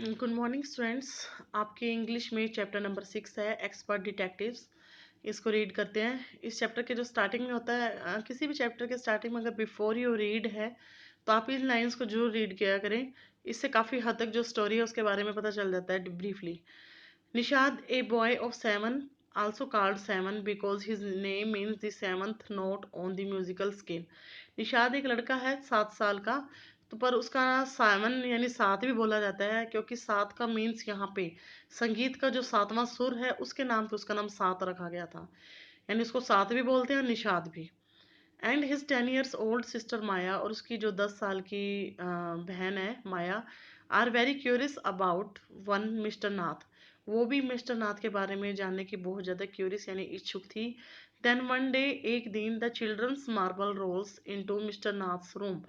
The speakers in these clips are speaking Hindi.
Good morning students. आपके इंग्लिश में चैप्टर नंबर 6 है एक्सपर्ट डिटेक्टिव्स। इसको रीड करते हैं। इस चैप्टर के जो स्टार्टिंग में होता है, किसी भी चैप्टर के स्टार्टिंग में अगर बिफोर यू रीड है तो आप इन लाइंस को जरूर रीड किया करें। इससे काफ़ी हद तक जो स्टोरी है उसके बारे में पता चल जाता है briefly. Nishad, a boy of 7, also called Seven because his name means the seventh note on the musical scale। Nishad एक लड़का है 7 साल का, तो पर उसका 7 यानी 7 भी बोला जाता है क्योंकि 7 का मीन्स यहाँ पे संगीत का जो 7वां सुर है उसके नाम पे उसका नाम 7 रखा गया था, यानी उसको 7 भी बोलते हैं और निशाद भी। And his 10 years old sister Maya, और उसकी जो 10 साल की बहन है Maya, are very curious about one mister Nath. वो भी मिस्टर नाथ के बारे में जानने की बहुत ज़्यादा क्यूरियस यानी इच्छुक थी। देन वन डे, एक दिन, the children's marble rolls into mister Nath's room.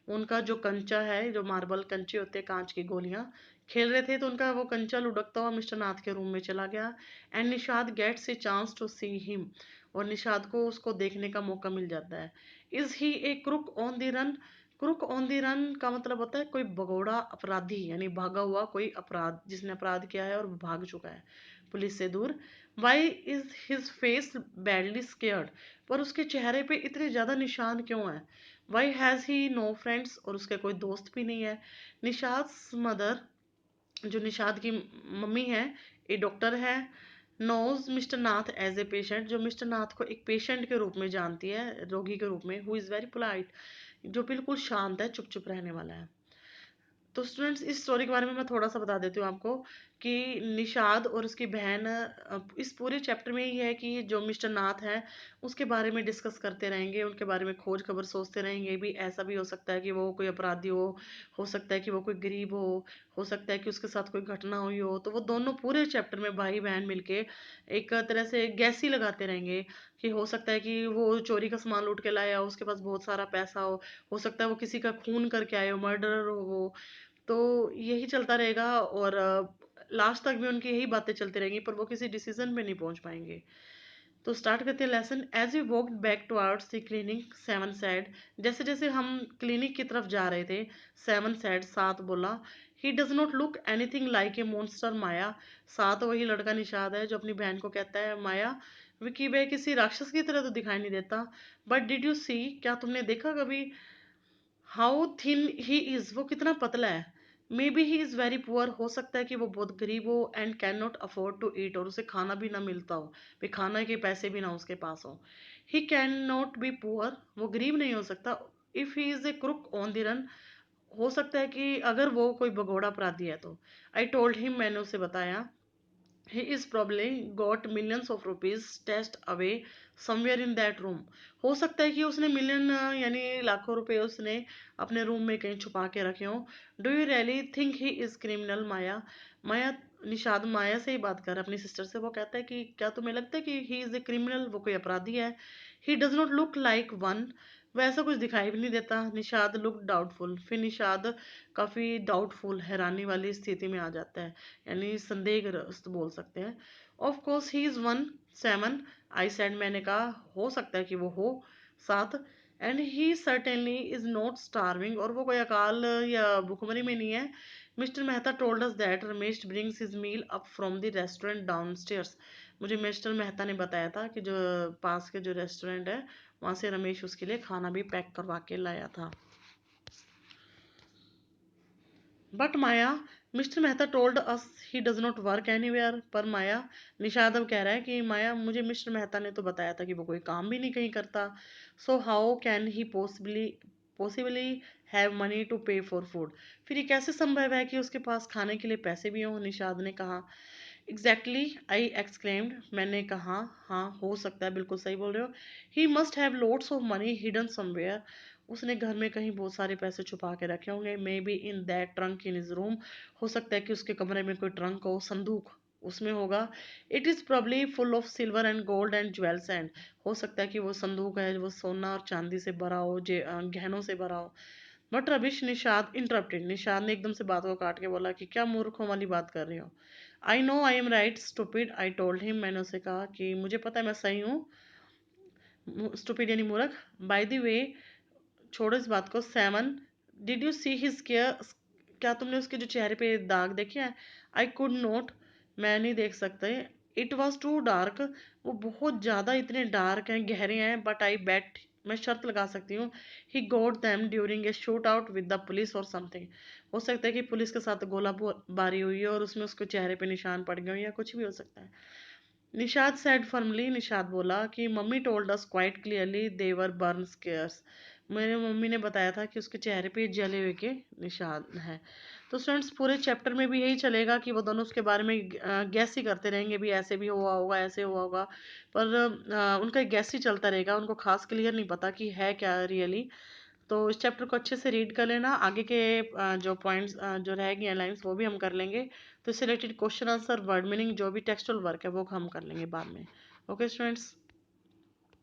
उनका जो कंचा है, जो मार्बल कंचे होते हैं कांच की गोलियां, खेल रहे थे तो उनका वो कंचा लुढ़कता हुआ मिस्टर नाथ के रूम में चला गया। And Nishad gets a chance to see him, और निशाद को उसको देखने का मौका मिल जाता है। Is he a crook on the run. Crook on the run का मतलब होता है कोई भगोड़ा अपराधी, यानी भागा हुआ कोई अपराध, जिसने अपराध किया है और भाग चुका है पुलिस से दूर। Why is his face badly scarred, पर उसके चेहरे पे इतने ज़्यादा निशान क्यों हैं। Why has he no friends, और उसके कोई दोस्त भी नहीं है। निशाद मदर, जो निशाद की मम्मी है, ये डॉक्टर है। Knows mister Nath as a patient, जो मिस्टर नाथ को एक पेशेंट के रूप में जानती है, रोगी के रूप में। हु इज़ वेरी पोलाइट, जो बिल्कुल शांत है, चुप चुप रहने वाला है। तो स्टूडेंट्स, इस स्टोरी के बारे में मैं थोड़ा सा बता देती हूँ आपको कि निशाद और उसकी बहन इस पूरे चैप्टर में ये है कि जो मिस्टर नाथ है उसके बारे में डिस्कस करते रहेंगे, उनके बारे में खोज खबर सोचते रहेंगे। भी ऐसा भी हो सकता है कि वो कोई अपराधी हो सकता है कि वो कोई गरीब हो सकता है कि उसके साथ कोई घटना हुई हो। तो वो दोनों पूरे चैप्टर में भाई बहन मिलके एक तरह से गैसी लगाते रहेंगे कि हो सकता है कि वो चोरी का सामान लूट के लाया हो, उसके पास बहुत सारा पैसा हो सकता है वो किसी का खून करके आए हो, मर्डरर हो वो। तो यही चलता रहेगा, और लास्ट तक भी उनकी यही बातें चलती रहेंगी, पर वो किसी डिसीजन पे नहीं पहुंच पाएंगे। तो स्टार्ट करते हैं lesson. As we walked back towards the clinic, seven said. जैसे जैसे हम क्लिनिक की तरफ जा रहे थे, सेवन सैड, सात बोला, he does not look anything like a monster Maya. सात वही लड़का निषाद है जो अपनी बहन को कहता है माया, विकी वे किसी राक्षस की तरह तो दिखाई नहीं देता। बट डिड यू सी, क्या तुमने देखा कभी, हाउ थिन ही इज, वो कितना पतला है। May be he is very poor, हो सकता है कि वो बहुत गरीब हो। And can not afford to eat, और उसे खाना भी ना मिलता हो, भी खाना के पैसे भी ना उसके पास हो। He can not be poor, वो गरीब नहीं हो सकता। If he is a crook on the run, हो सकता है कि अगर वो कोई भगोड़ा अपराधी है तो। आई टोल्ड हिम, मैंने उसे बताया, he is probably got millions of rupees stashed away somewhere in that room। हो सकता है कि उसने मिलियन यानी लाखों रुपए उसने अपने रूम में कहीं छुपा के रखे हो। Do you really think he is criminal Maya. Maya, Nishad Maya से ही बात कर रहा है, अपनी सिस्टर से। वो कहता है कि क्या तुम्हें लगता है कि ही इज ए क्रिमिनल, वो कोई अपराधी है। ही does not look like one, वैसा कुछ दिखाई भी नहीं देता। निषाद लुक डाउटफुल, फिर निषाद काफ़ी डाउटफुल, हैरानी वाली स्थिति में आ जाता है, यानी संदेहग्रस्त बोल सकते हैं। Of course he is one, 7, I said, मैंने कहा हो सकता है कि वो हो 7। And he certainly is not starving, और वो कोई अकाल या भुखमरी में नहीं है। Mister Mehta told us that Ramesh brings his meal up from the restaurant downstairs. मुझे मिस्टर मेहता ने बताया था कि जो पास के जो रेस्टोरेंट है वहाँ से रमेश उसके लिए खाना भी पैक करवा के लाया था। But Maya, mister Mehta told us he does not work anywhere. पर माया, निषाद अब कह रहा है कि माया, मुझे मिस्टर मेहता ने तो बताया था कि वो कोई काम भी नहीं कहीं करता। So how can he possibly have money to pay for food. फिर ये कैसे संभव है कि उसके पास खाने के लिए पैसे भी हों, निषाद ने कहा। एग्जैक्टली, आई एक्सक्लेम्ड, मैंने कहा हाँ हो सकता है, बिल्कुल सही बोल रहे हो। He must have loads of money hidden somewhere, उसने घर में कहीं बहुत सारे पैसे छुपा के रखे होंगे। May be in that trunk in his room, हो सकता है कि उसके कमरे में कोई ट्रंक हो, संदूक उसमें होगा। It is probably full of silver and gold and jewels and, हो सकता है कि वो संदूक है वो सोना और चांदी से भरा हो, गहनों से भरा हो। But rubbish, Nishad interrupted, Nishad ने एकदम से बात को काट के बोला कि क्या मूर्खों वाली बात कर रही हो। I know I am right stupid, I told him, मैंने उसे कहा कि मुझे पता है मैं सही हूँ। स्टूपिड यानी मूर्ख। बाय द वे, छोड़ो इस बात को, 7, डिड यू सी हिज क्या तुमने उसके जो चेहरे पे दाग देखे हैं? आई कुड नॉट, मैं नहीं देख सकते। इट वॉज टू डार्क, वो बहुत ज़्यादा इतने डार्क हैं, गहरे हैं। बट आई बेट, मैं शर्त लगा सकती हूँ, he got them during a shoot out with the police और समथिंग। हो सकता है कि पुलिस के साथ गोला बारी हुई है और उसमें उसके चेहरे पे निशान पड़ गए हो, या कुछ भी हो सकता है। निषाद said firmly, निषाद बोला कि mummy told us quite clearly they were burn scars. मेरे मम्मी ने बताया था कि उसके चेहरे पे जले हुए के निशान हैं। तो स्टूडेंट्स पूरे चैप्टर में भी यही चलेगा कि वो दोनों उसके बारे में गैस ही करते रहेंगे, भी ऐसे भी हुआ होगा, ऐसे हुआ होगा। पर उनका गैस ही चलता रहेगा, उनको खास क्लियर नहीं पता कि है क्या रियली। तो इस चैप्टर को अच्छे से रीड कर लेना। आगे के जो पॉइंट्स जो रह गए लाइन्स वो भी हम कर लेंगे। तो इससे related question answer word meaning जो भी टेक्सचुअल वर्क है वो हम कर लेंगे बाद में। Okay students.